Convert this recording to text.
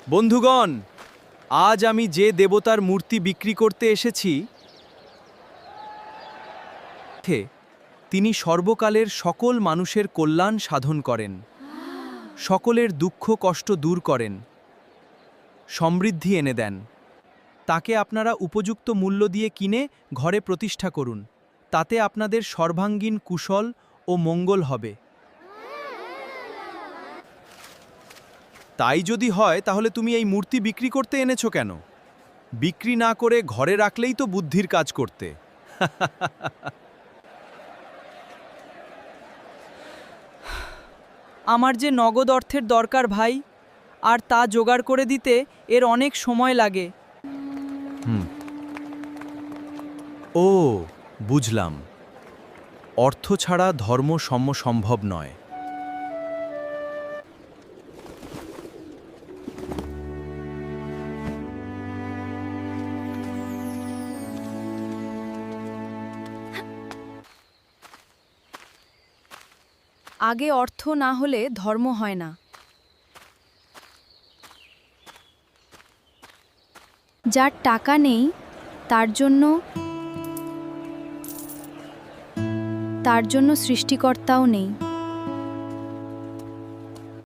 বন্ধুগণ, আজ আমি যে দেবতার মূর্তি বিক্রি করতে এসেছি তিনি সর্বকালের সকল মানুষের কল্যাণ সাধন করেন, সকলের দুঃখ কষ্ট দূর করেন, সমৃদ্ধি এনে দেন। তাকে আপনারা উপযুক্ত মূল্য দিয়ে কিনে ঘরে প্রতিষ্ঠা করুন, তাতে আপনাদের সর্বাঙ্গীন কুশল ও মঙ্গল হবে। তাই যদি হয় তাহলে তুমি এই মূর্তি বিক্রি করতে এনেছো কেন? বিক্রি না করে ঘরে রাখলেই তো বুদ্ধির কাজ করতে। আমার যে নগদ অর্থের দরকার ভাই, আর তা জোগাড় করে দিতে এর অনেক সময় লাগে। ও, বুঝলাম। অর্থ ছাড়া ধর্ম সম্ভব নয়। আগে অর্থ না হলে ধর্ম হয় না। যার টাকা নেই তার জন্য সৃষ্টিকর্তাও নেই।